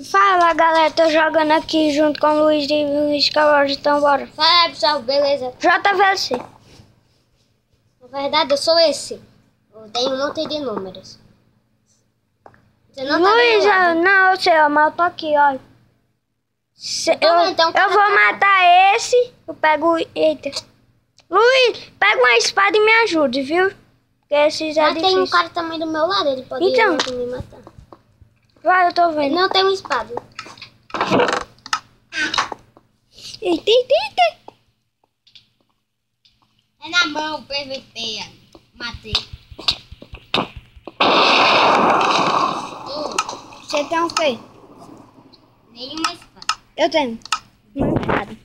Fala galera, tô jogando aqui junto com o Luiz e Luiz Calor, então bora. Fala pessoal, beleza? JVLC. Na verdade eu sou esse. Eu tenho um monte de números. Você não Luiz, tá do não, eu sei, mas eu tô aqui, ó. Então, Eu vou matar esse, eu pego... Eita. Luiz, pega uma espada e me ajude, viu? Porque esses é Mas difícil. tem um cara também do meu lado, ele pode Então. me matar. Vai, eu tô Ele vendo. não tem uma espada. Eita, eita, eita. É na mão, PVP. Matei. Você tem o quê? Nenhuma espada. Eu tenho. Uma espada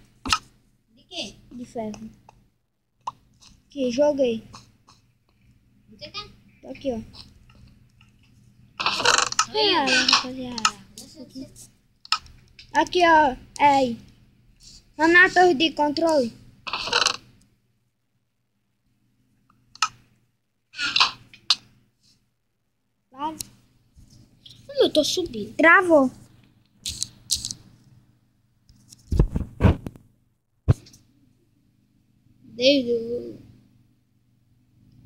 De quê? de ferro. Aqui, joguei. Você quer? Tô aqui, ó. Aí, Rapaziada. Aqui, ó. É aí. Lá na torre de controle. Vai. Eu tô subindo. Travou. Desde o...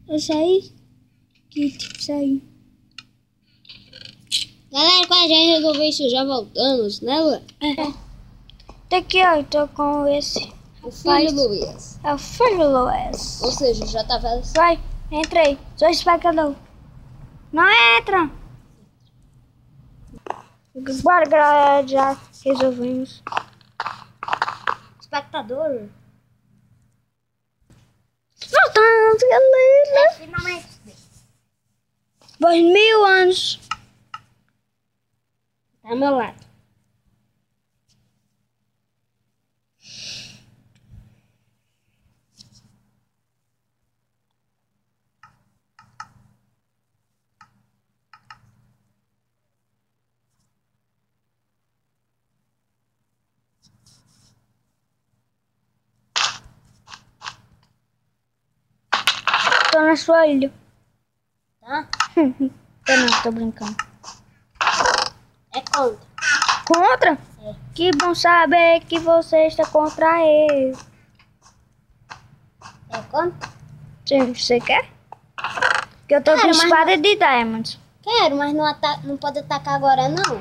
Eu saí. Kit, saí. Galera, com a gente resolveu isso, já voltamos, né, Luiz? Tá aqui, ó. Eu tô com esse. O filho do Luiz. É o filho Luiz. Ou seja, já tá velho. Vai, entrei. Sou espectador. Não entra. Bora, galera. Já resolvemos. Espectador. Voltamos, galera. Finalmente. 2000 anos. Tá ao meu lado. Tô na sua ilha. Tá? Eu não, tô brincando. É contra. Contra? É. Que bom saber que você está contra eu. É contra? Sim, você quer? Porque eu tô com Quero, mas espada de diamonds. Quero, mas não pode atacar agora, não.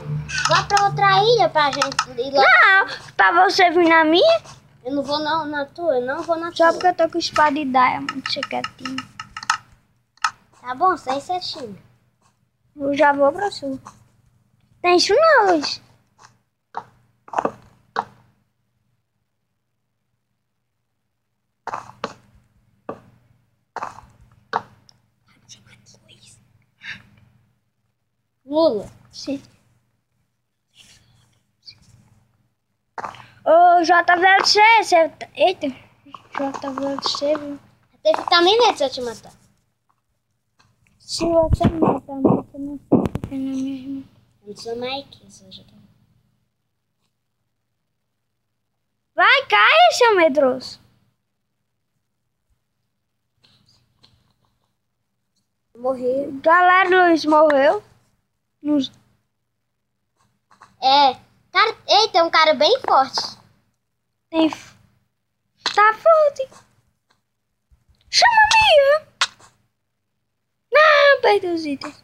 Vá pra outra ilha pra gente ir lá. Não, pra você vir na minha, Eu não vou não, na tua, eu não vou na só tua. porque eu tô com espada de diamond, você quietinho. Tá bom, sai certinho. Eu já vou pra sua. Tem isso não, Luiz. Lula. Sim. Ô, JVLC, você... Eita, JVLC, viu? Tem vitamina se eu te matar. Se você me matar, você não fica na minha irmã. Eu não sou Mike, eu sou JV. Vai, caia, seu medroso. Morri. Galera, Luiz morreu. Nos... É. Cara, eita, é um cara bem forte. Tem... Tá forte. Chama-me. Não, perdi os itens.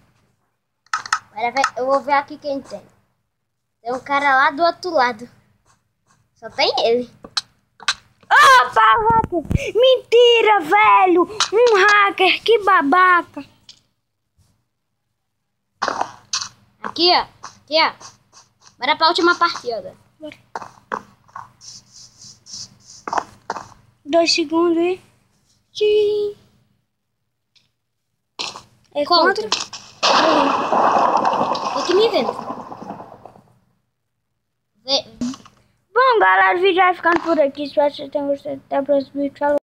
Eu vou ver aqui quem tem. Tem um cara lá do outro lado. Só tem ele. Opa, hacker. Mentira, velho. Um hacker, que babaca. Aqui, ó. Aqui, ó. Bora pra última partida. 2 segundos e... Tchim. É contra? Tem que me ver. Bom, galera, o vídeo vai ficando por aqui. Espero que vocês tenham gostado. Até o próximo vídeo. Falou.